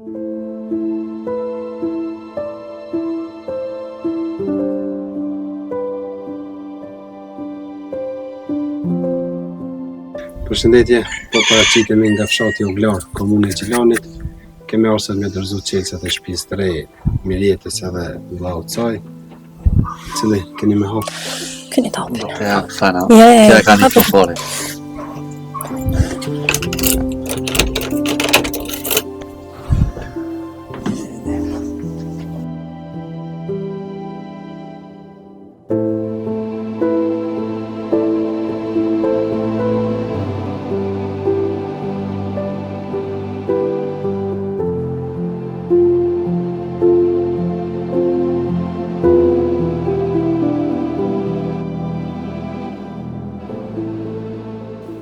Përshëndetje, po paraqitemi nga fshati Uglar, komuna e Gjilanit. Kemi ardhur me dorëzu çelësat e shtëpisë të re, Mirjetës edhe vllaut saj, cili keni me hap. Keni të hapin. Ja, fana. Ja, Kja ka një fofore.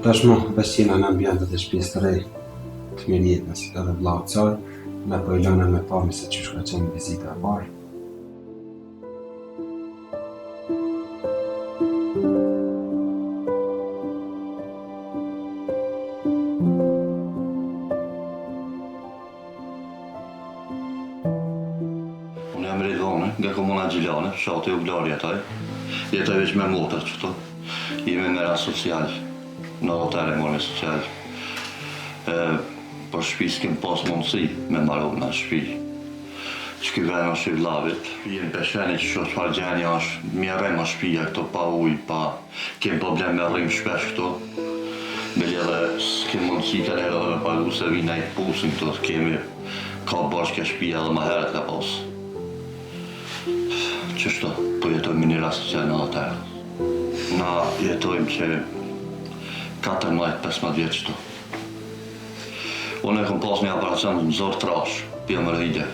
Tashmë vestina në ambientet e shtëpisë të re të Mirjetës edhe vllaut saj, na po i lëna me pami se çish ka qenë vizita e parë. Unë jam Ridvani, nga komuna Gjilane, fshati Uglar jetoj. Jetoj veç me motër qëto. Jemi me rast social, në hotel e morë social. Për shtëpi s'kem pas mundësi me marrë në shtëpi. Që ky vend është i vllavit. Jemi pesheni që çfarë çfarë gjendje është, mi arrem shtëpia këto pa ujë, pa kem problem me rrim shpesh këto. Me lidhe s'kem mundësi të lehë edhe me pagu se vina i pusin këto, kemi ka bashkë shtëpia edhe më herët ka pas. Qështu, po jetojmë një rast social në hotel. Na jetojmë që 14-15 vjetë qëtu. Unë e kom pas një operacion në zorë trash, pjemërhide.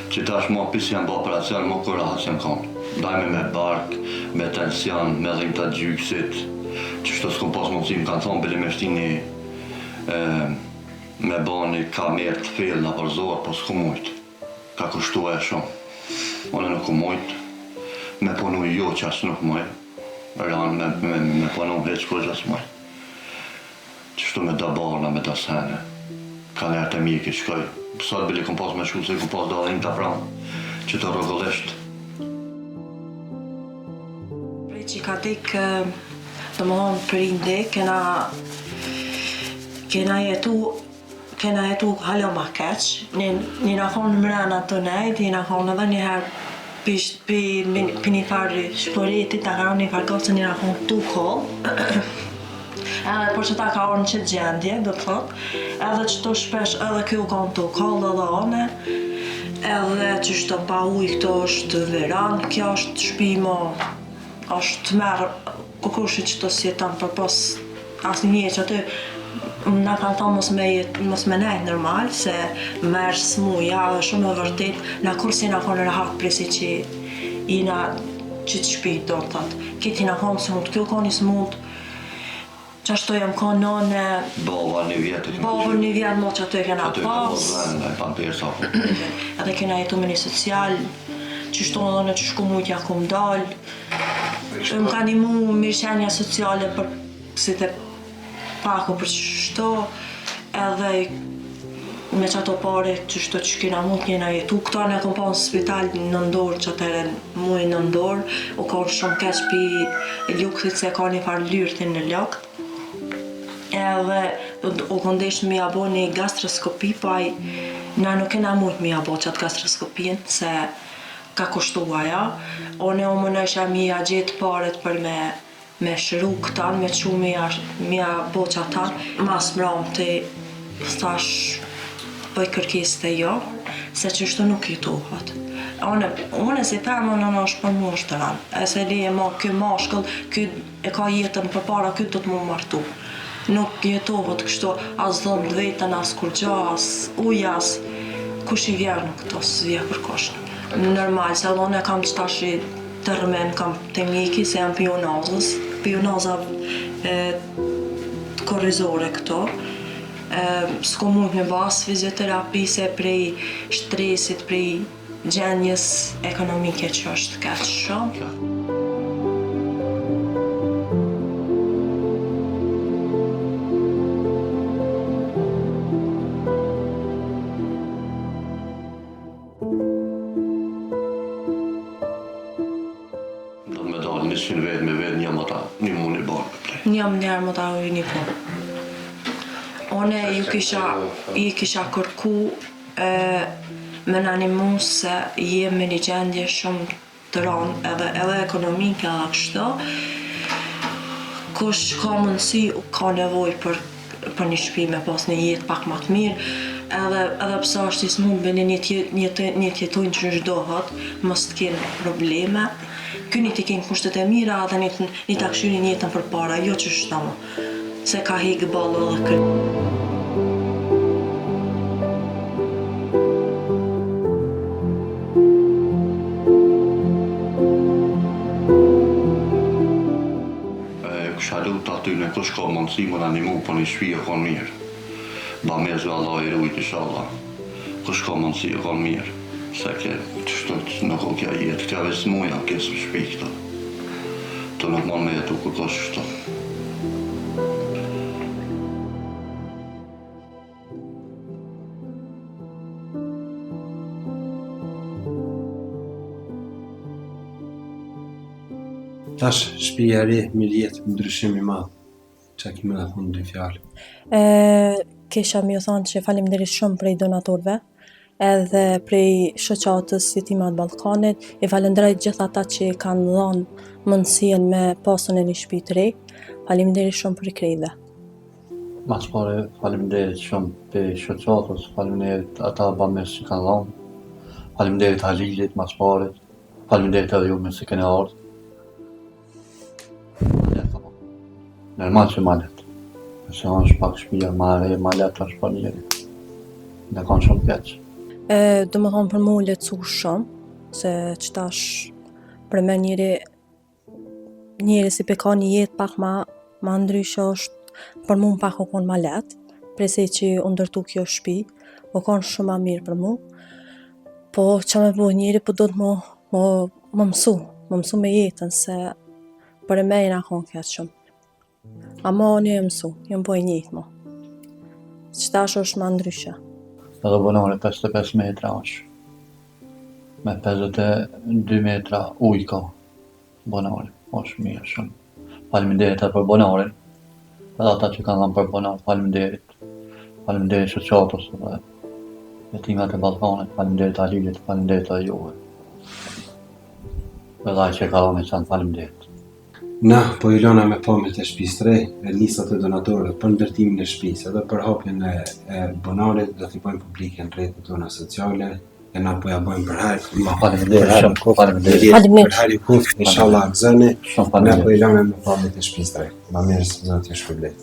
Që tash mua pisi janë bë operacion, më kur rahat që kanë. Dajme me bark, me tension, me dhim të gjyksit. Qështu s'kom pas mundësi, më kanë thonë bile me shtini me bani kamerë të fillë në për zorë, po s'kom mujtë. Ka kushtu e shumë. Unë nuk mujtë, me punu jo që asë nuk mujtë. Ranë me punu veç kur që asë mujtë. Qështu me da barna, me da sene. Ka njerë të mjeki shkoj. Sot bili kom pas me shku se kom pas dalin të pranë, që të rrugëllisht. Prej që ka dikë, të më thonë prindi, kena jetu halo ma keq. Një na thonë mrena të nejt, një na thonë edhe njëherë për një farë shpëritit, ta ka një farë gocë, një na thonë tu kollë. Edhe por që ta ka orë në qëtë gjendje, do të thotë, edhe që të shpesh edhe kjo kanë tu kollë edhe one, edhe që shto pa ujë këto është veran, kjo është shpimo, është merë kukushit që të sjetan për pos asë një që aty na kanë thonë mos me nejtë normal, se merë smuja dhe shumë e vërtet, na kur si na konë rahat presi që ina që të shpit, do të thotë. Kiti na konë smut, kjo konë i smut, qashtu jam konë nëne... Bova një vjetë. Bova një vjetë mo që aty kena pas. Edhe kena jetu me një social, që shtu në dhënë që shku mujtja ku më dalë. Më ka një mu mirëqenja sociale për si të paku për qështu, edhe me që ato pare që shtu që kena mund kena jetu. Këta ne kom pa në spital në ndorë që atëre mujë në ndorë, u ka shumë keq për ljukëtit se ka një farë lyrëtin në ljokë. Edhe u këndesh me ja bo një gastroskopi, pa na nuk kena mujt me ja bo qatë gastroskopin, se ka kushtu aja. One o më nësha mi ja gjetë paret për me shëru këtan, me që mi ja bo qatan. Mas mram të thash bëj kërkes të jo, se që shtu nuk jetohat. Une si femën në është për mu është të ranë, e se leje ma kjo mashkull, kjo e ka jetën për para, kjo do të mu martu. Nuk jetohet kështu as dhëmë vetën, as kur gja, as uja, as kush i vjerë në këto, s'vje kërkosh. Normal, se edhe kam që tash të rëmen, kam të mjeki, se jam pionazës, pionaza korrizore këto. S'ko mund me bas fizioterapi, se prej shtresit, prej gjendjes ekonomike që është keq shumë. nishin vetë me vetë një mëta, një mund i barë. Një më njerë më ta ujë një punë. One ju kisha kërku me në animu se jemi një gjendje shumë të ranë edhe ekonomike edhe kështu. Kush ka mundësi ka nevoj për një shtëpi me pas një jetë pak më të mirë, edhe pse është i smundë një tjetojnë që çdohet, mos të kenë probleme. Kyni t'i kenë kushtet e mira edhe një ta këshyrin jetën për para, jo që shtama, se ka hekë balë edhe këtë. Kësha lutë aty në kush ka mundësi më në animu për një shpi e konë mirë. Ba me zë Allah i rujt isha Allah. Kush ka mundësi e konë mirë. Se ke të shtët nuk o kja jetë, kja vesë muja kesë shpi këta. Të nuk mund me jetu kur kush shto. Tash shtëpia e re, mirë jetë, ndryshim i madh. Çka kemi na thonë dy fjalë? Kisha mi u thonë që faleminderit shumë prej donatorëve, edhe prej shoqatës Jetimat Ballkanit, i falenderoj gjithë ata që kanë dhënë mundësinë me pasën e një shtëpi të re. Faleminderit shumë për krejtëve. Mas pare faleminderit shumë për shoqatës, faleminderit ata bamirës që kanë dhënë, faleminderit Halilit, mas pare, faleminderit edhe ju me se keni ardhur. Normal që malet, se është pak shpia ma re, malet është për njeri. Dhe kanë shumë keq. Do më thonë për mu lecu shumë, se qëtash për me njeri si pe ka një jetë pak ma ndryshe është për mu pak o konë ma letë, prese që u ndërtu kjo shtëpi, o konë shumë ma mirë për mu, po që me bu njeri po do të më mësu me jetën, se për e me i nga konë keq shumë. Ama një e mësu, jëmë po e njëjtë mo. Qëtash është ma ndryshe. Edhe bonare 55 metra është. Me 52 metra ujë ka bonare, është mirë shumë. Faleminderit edhe për bonarin, edhe ata që kanë dhënë për bonar, faleminderit. Faleminderit shoqatës edhe Jetimat e Ballkanit, faleminderit Halilit, faleminderit edhe juve. Edhe ai që ka dhënë çan faleminderit. Na, po i lona me pamjet e shtëpisë re, e listat e donatorëve për ndërtimin e shtëpisë, edhe për hapjen e bonarit, do t'i bëjmë publike në rrjetet tona sociale, e na po ja bëjmë për herë. Faleminderit shumë, faleminderit. Për herë i kuft, inshallah gëzëni, na po i lona me pamjet e shtëpisë re. Ma mirë, zoti ju shpërblet.